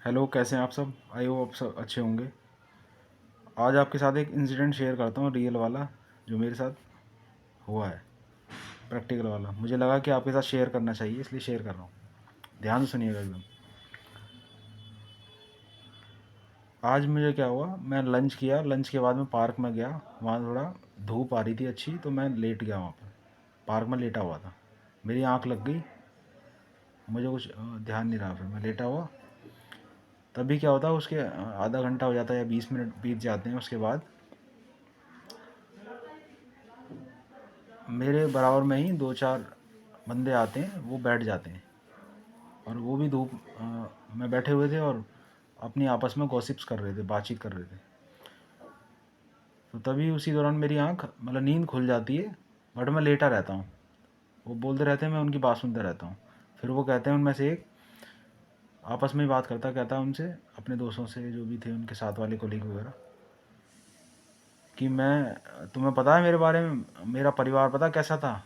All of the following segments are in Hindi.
हेलो, कैसे हैं आप सब? आई होप आप सब अच्छे होंगे। आज आपके साथ एक इंसिडेंट शेयर करता हूँ, रियल वाला, जो मेरे साथ हुआ है, प्रैक्टिकल वाला। मुझे लगा कि आपके साथ शेयर करना चाहिए, इसलिए शेयर कर रहा हूँ। ध्यान से सुनिएगा एकदम। आज मुझे क्या हुआ, मैं लंच किया, लंच के बाद मैं पार्क में गया। वहाँ थोड़ा धूप आ रही थी अच्छी, तो मैं लेट गया वहाँ पर। पार्क में लेटा हुआ था, मेरी आँख लग गई। मुझे कुछ ध्यान नहीं रहा, फिर मैं लेटा हुआ। तभी क्या होता है, उसके आधा घंटा हो जाता है या 20 मिनट बीत जाते हैं। उसके बाद मेरे बराबर में ही दो चार बंदे आते हैं, वो बैठ जाते हैं। और वो भी धूप में बैठे हुए थे और अपनी आपस में गॉसिप्स कर रहे थे, बातचीत कर रहे थे। तो तभी उसी दौरान मेरी आंख, मतलब नींद खुल जाती है, बट मैं लेटा रहता हूँ। वो बोलते रहते हैं, मैं उनकी बात सुनता रहता हूँ। फिर वो कहते हैं, उनमें से एक आपस में ही बात करता कहता है उनसे, अपने दोस्तों से जो भी थे, उनके साथ वाले कोलीग वगैरह, कि मैं, तुम्हें पता है मेरे बारे में, मेरा परिवार पता कैसा था?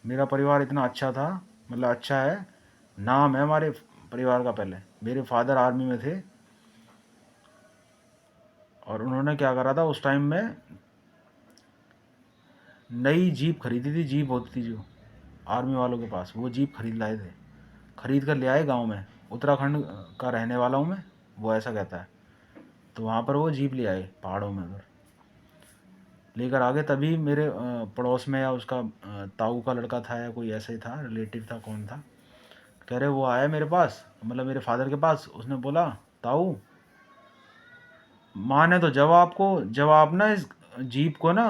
मेरा परिवार इतना अच्छा था, मतलब अच्छा है, नाम है हमारे परिवार का। पहले मेरे फादर आर्मी में थे, और उन्होंने क्या करा था उस टाइम में, नई जीप खरीदी थी। जीप होती थी जो आर्मी वालों के पास, वो जीप खरीद लाए थे। खरीद कर ले आए गांव में। उत्तराखंड का रहने वाला हूँ मैं, वो ऐसा कहता है। तो वहाँ पर वो जीप ले आए पहाड़ों में उधर, लेकर आ गए। तभी मेरे पड़ोस में, या उसका ताऊ का लड़का था या कोई ऐसा ही था, रिलेटिव था, कौन था, कह रहे वो आया मेरे पास, मतलब मेरे फादर के पास। उसने बोला, ताऊ, माँ ने तो जब आप ना इस जीप को ना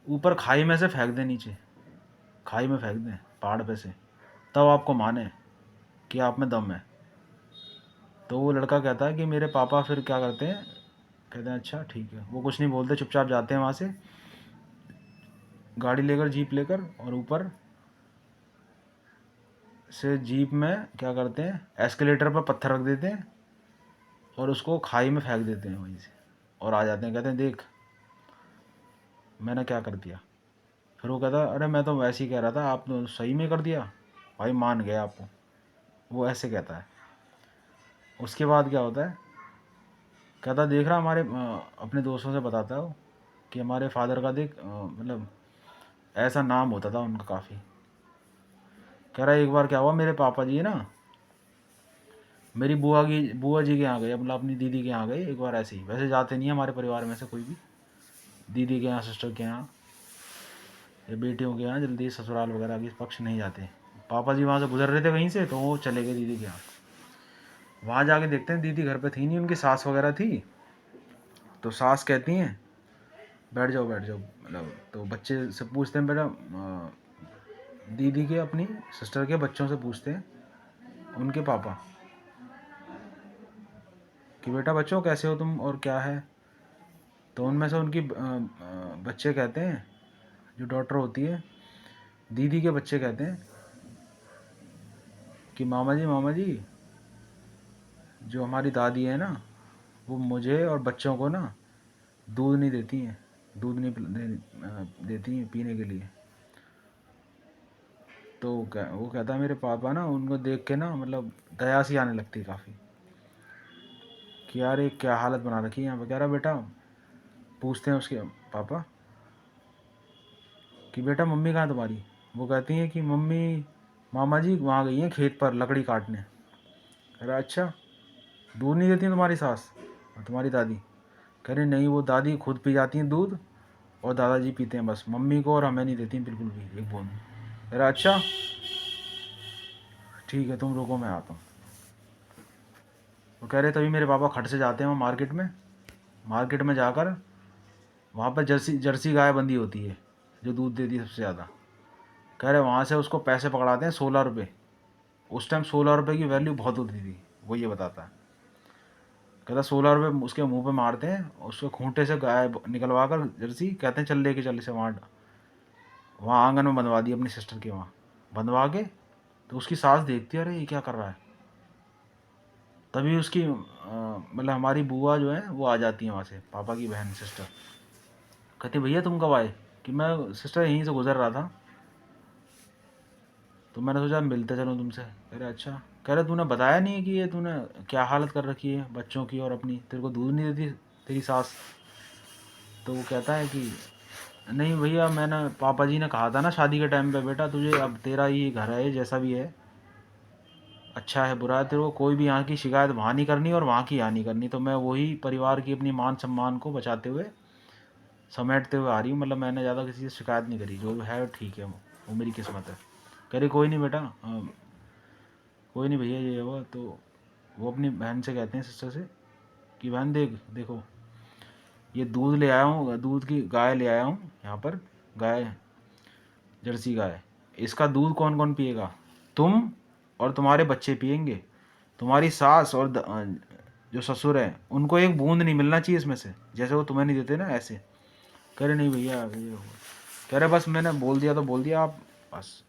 ऊपर खाई में से फेंक दें, नीचे खाई में फेंक दें, पहाड़ पे से, तब आपको माने कि आप में दम है। तो वो लड़का कहता है कि मेरे पापा फिर क्या करते हैं, कहते हैं अच्छा ठीक है। वो कुछ नहीं बोलते, चुपचाप जाते हैं वहाँ से, गाड़ी लेकर, जीप लेकर, और ऊपर से जीप में क्या करते हैं, एस्केलेटर पर पत्थर रख देते हैं और उसको खाई में फेंक देते हैं वहीं से, और आ जाते हैं। कहते हैं, देख मैंने क्या कर दिया। फिर वो कहता है, अरे मैं तो वैसे ही कह रहा था, आप तो सही में कर दिया, भाई मान गया आपको। वो ऐसे कहता है। उसके बाद क्या होता है, कहता, देख रहा हमारे अपने दोस्तों से बताता है वो, कि हमारे फादर का देख, मतलब ऐसा नाम होता था उनका काफ़ी। कह रहा है, एक बार क्या हुआ, मेरे पापा जी है ना, मेरी बुआ जी के यहाँ गए, मतलब अपनी दीदी के यहाँ गए एक बार। ऐसे ही, वैसे जाते नहीं है हमारे परिवार में से कोई भी दीदी के यहाँ, सिस्टर के यहाँ, या बेटियों के यहाँ जल्दी ससुराल वगैरह के पक्ष नहीं जाते। पापा जी वहाँ से गुजर रहे थे कहीं से, तो वो चले गए दीदी के यहाँ। वहाँ जाके देखते हैं दीदी घर पे थी नहीं, उनकी सास वगैरह थी। तो सास कहती हैं, बैठ जाओ बैठ जाओ, मतलब तो बच्चे से पूछते हैं, बेटा दीदी के, अपनी सिस्टर के बच्चों से पूछते हैं उनके पापा, कि बेटा बच्चों कैसे हो तुम और क्या है। तो उनमें से उनकी बच्चे कहते हैं, जो डॉटर होती है, दीदी के बच्चे कहते हैं कि मामा जी, जो हमारी दादी है ना, वो मुझे और बच्चों को ना दूध नहीं देती हैं, दूध नहीं देती हैं पीने के लिए। तो वो कहता है, मेरे पापा ना उनको देख के ना, मतलब दया सी आने लगती है काफ़ी, कि यार ये क्या हालत बना रखी है यहाँ पर। कह रहा, बेटा, पूछते हैं उसके पापा कि बेटा मम्मी कहाँ है तुम्हारी। वो कहती हैं कि मम्मी, मामा जी वहाँ गई हैं खेत पर लकड़ी काटने। कह रहा, अच्छा, दूध नहीं देती हैं तुम्हारी सास और तुम्हारी दादी? कह रहे, नहीं, वो दादी खुद पी जाती हैं दूध, और दादाजी पीते हैं बस, मम्मी को और हमें नहीं देती बिल्कुल भी, एक बूंद। कह रहा, अच्छा ठीक है, तुम रुको मैं आता हूँ। वो कह रहे, तभी मेरे पापा खट से जाते हैं वहाँ मार्केट में जाकर, वहाँ पर जर्सी जर्सी गाय बंधी होती है, जो दूध देती है सबसे ज़्यादा। कह रहे, वहाँ से उसको पैसे पकड़ाते हैं 16 रुपये। उस टाइम 16 रुपये की वैल्यू बहुत होती थी, वो ये बताता है। कहता, 16 रुपये उसके मुंह पे मारते हैं, उसके खूंटे से गाय निकलवा कर जर्सी, कहते हैं चल लेके चल इसे वहाँ, वहाँ आंगन में बंधवा दी अपनी सिस्टर के वहाँ, बंधवा के। तो उसकी सास देखती है, अरे ये क्या कर रहा है। तभी उसकी मतलब हमारी बुआ जो है वो आ जाती है वहाँ से, पापा की बहन, सिस्टर। कहती, भैया तुम कब आए? कि मैं सिस्टर यहीं से गुजर रहा था, तो मैंने सोचा मिलते चलूँ तुमसे। कह रहे, अच्छा। कह रहा तूने बताया नहीं है कि ये तूने क्या हालत कर रखी है बच्चों की और अपनी, तेरे को दूध नहीं देती तेरी सास। तो वो कहता है कि नहीं भैया, मैंने पापा जी ने कहा था ना शादी के टाइम पे, बेटा तुझे अब तेरा ही घर है, जैसा भी है, अच्छा है बुरा है, तेरे को कोई भी यहाँ की शिकायत वहाँ नहीं करनी और वहाँ की यहाँ नहीं करनी। तो मैं वही परिवार की अपनी मान सम्मान को बचाते हुए समेटते हुए आ रही हूँ, मतलब मैंने ज़्यादा किसी से शिकायत नहीं करी, जो है ठीक है, वो मेरी किस्मत है। कह रही कोई नहीं बेटा, कोई नहीं भैया, ये वो। तो वो अपनी बहन से कहते हैं, सिस्टर से, कि बहन देखो, ये दूध ले आया हूँ, दूध की गाय ले आया हूँ यहाँ पर, गाय, जर्सी गाय। इसका दूध कौन कौन पिएगा? तुम और तुम्हारे बच्चे पियेंगे। तुम्हारी सास और जो ससुर हैं उनको एक बूंद नहीं मिलना चाहिए इसमें से, जैसे वो तुम्हें नहीं देते ना ऐसे। कह रहे नहीं भैया ये हो, कह रहे बस मैंने बोल दिया तो बोल दिया, आप बस।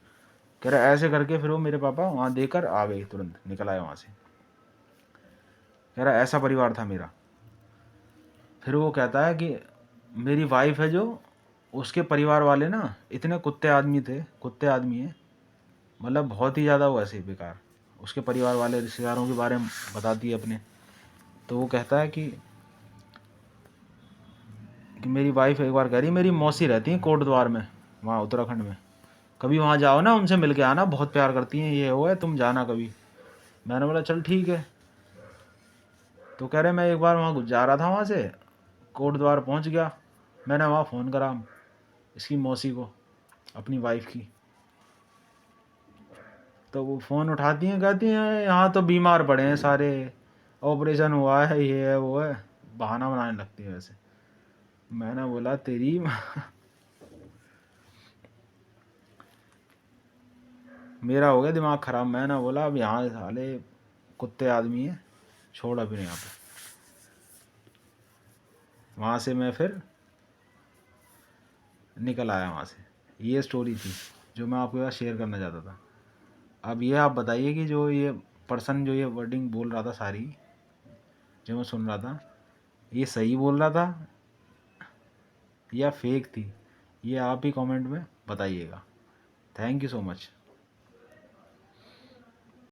कह रहे ऐसे करके फिर वो मेरे पापा वहाँ देकर आ गए, तुरंत निकल आए वहाँ से। कह रहा ऐसा परिवार था मेरा। फिर वो कहता है कि मेरी वाइफ है जो, उसके परिवार वाले ना इतने कुत्ते आदमी थे, कुत्ते आदमी हैं, मतलब बहुत ही ज़्यादा वो ऐसे बेकार। उसके परिवार वाले रिश्तेदारों के बारे में बताती है अपने। तो वो कहता है कि मेरी वाइफ एक बार कह रही, मेरी मौसी रहती है कोट द्वार में, वहाँ उत्तराखंड में, कभी वहाँ जाओ ना, उनसे मिल के आना, बहुत प्यार करती हैं, ये वो है, तुम जाना कभी। मैंने बोला चल ठीक है। तो कह रहे मैं एक बार वहाँ जा रहा था, वहाँ से कोट द्वार पहुँच गया, मैंने वहाँ फ़ोन करा इसकी मौसी को, अपनी वाइफ की। तो वो फ़ोन उठाती हैं, कहती हैं यहाँ तो बीमार पड़े हैं सारे, ऑपरेशन हुआ है, ये है वो है, बहाना बनाने लगती है वैसे। मैंने बोला तेरी मेरा हो गया दिमाग ख़राब। मैंने बोला अब यहाँ साले कुत्ते आदमी हैं, छोड़ अभी यहाँ पे। वहाँ से मैं फिर निकल आया वहाँ से। ये स्टोरी थी जो मैं आपके साथ शेयर करना चाहता था। अब ये आप बताइए कि जो ये पर्सन जो ये वर्डिंग बोल रहा था सारी, जो मैं सुन रहा था, ये सही बोल रहा था या फेक थी, ये आप ही कमेंट में बताइएगा। Thank you so much.